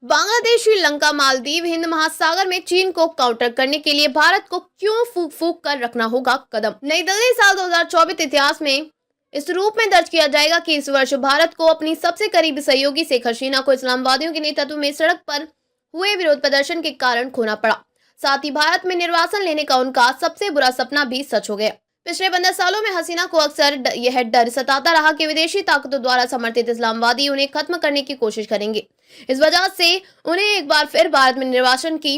बांग्लादेश, श्रीलंका, मालदीव, हिंद महासागर में चीन को काउंटर करने के लिए भारत को क्यों फूंक फूंक कर रखना होगा कदम। नई दिल्ली, साल 2024 इतिहास में इस रूप में दर्ज किया जाएगा कि इस वर्ष भारत को अपनी सबसे करीबी सहयोगी शेख हसीना को इस्लामवादियों के नेतृत्व में सड़क पर हुए विरोध प्रदर्शन के कारण खोना पड़ा। साथ ही भारत में निर्वासन लेने का उनका सबसे बुरा सपना भी सच हो गया। पिछले 15 सालों में हसीना को अक्सर यह डर सताता रहा कि विदेशी ताकतों द्वारा समर्थित इस्लामवादी उन्हें खत्म करने की कोशिश करेंगे। इस वजह से उन्हें एक बार फिर भारत में निर्वासन की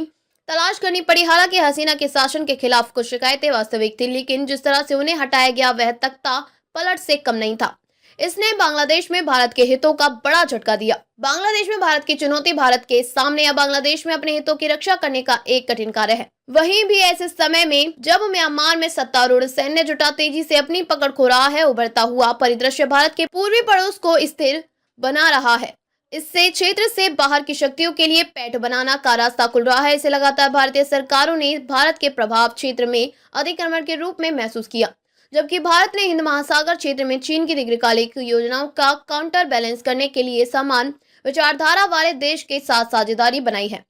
तलाश करनी पड़ी। हालांकि हसीना के शासन के खिलाफ कुछ शिकायतें वास्तविक थी, लेकिन जिस तरह से उन्हें हटाया गया वह तख्ता पलट से कम नहीं था। इसने बांग्लादेश में भारत के हितों का बड़ा झटका दिया। बांग्लादेश में भारत की चुनौती भारत के सामने या बांग्लादेश में अपने हितों की रक्षा करने का एक कठिन कार्य है। वहीं भी ऐसे समय में जब म्यांमार में सत्तारूढ़ सैन्य जुटा तेजी से अपनी पकड़ खो रहा है, उभरता हुआ परिदृश्य भारत के पूर्वी पड़ोस को स्थिर बना रहा है। इससे क्षेत्र से बाहर की शक्तियों के लिए पैठ बनाना का रास्ता खुल रहा है। इसे लगातार भारतीय सरकारों ने भारत के प्रभाव क्षेत्र में अतिक्रमण के रूप में महसूस किया, जबकि भारत ने हिंद महासागर क्षेत्र में चीन की दीर्घकालिक योजनाओं का काउंटर बैलेंस करने के लिए समान विचारधारा वाले देश के साथ साझेदारी बनाई है।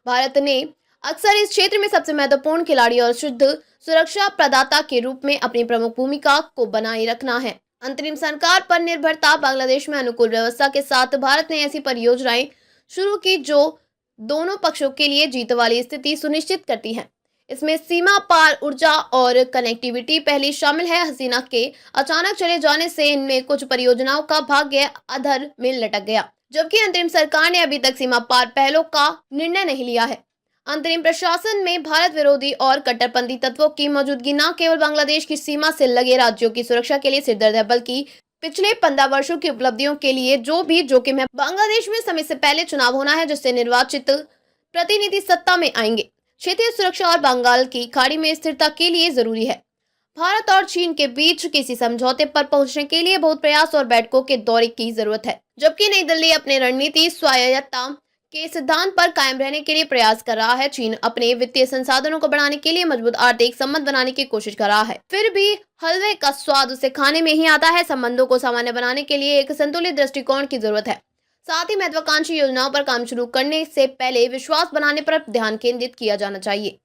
भारत ने अक्सर इस क्षेत्र में सबसे महत्वपूर्ण खिलाड़ी और शुद्ध सुरक्षा प्रदाता के रूप में अपनी प्रमुख भूमिका को बनाए रखना है। अंतरिम सरकार पर निर्भरता। बांग्लादेश में अनुकूल व्यवस्था के साथ भारत ने ऐसी परियोजनाएं शुरू की जो दोनों पक्षों के लिए जीत वाली स्थिति सुनिश्चित करती है। इसमें सीमा पार ऊर्जा और कनेक्टिविटी पहली शामिल है। हसीना के अचानक चले जाने से इनमें कुछ परियोजनाओं का भाग्य अधर में लटक गया, जबकि अंतरिम सरकार ने अभी तक सीमा पार पहलों का निर्णय नहीं लिया है। अंतरिम प्रशासन में भारत विरोधी और कट्टरपंथी तत्वों की मौजूदगी न केवल बांग्लादेश की सीमा से लगे राज्यों की सुरक्षा के लिए सिरदर्द है, बल्कि पिछले 15 वर्षों की उपलब्धियों के लिए जो भी जोखिम है। बांग्लादेश में समय से पहले चुनाव होना है, जिससे निर्वाचित प्रतिनिधि सत्ता में आएंगे। क्षेत्रीय सुरक्षा और बंगाल की खाड़ी में स्थिरता के लिए जरूरी है। भारत और चीन के बीच किसी समझौते पर पहुंचने के लिए बहुत प्रयास और बैठकों के दौरे की जरूरत है, जबकि नई दिल्ली अपने रणनीति स्वायत्तता के सिद्धांत पर कायम रहने के लिए प्रयास कर रहा है। चीन अपने वित्तीय संसाधनों को बढ़ाने के लिए मजबूत आर्थिक संबंध बनाने की कोशिश कर रहा है। फिर भी हलवे का स्वाद उसे खाने में ही आता है। संबंधों को सामान्य बनाने के लिए एक संतुलित दृष्टिकोण की जरूरत है। साथ ही महत्वाकांक्षी योजनाओं पर काम शुरू करने से पहले विश्वास बनाने पर ध्यान केंद्रित किया जाना चाहिए।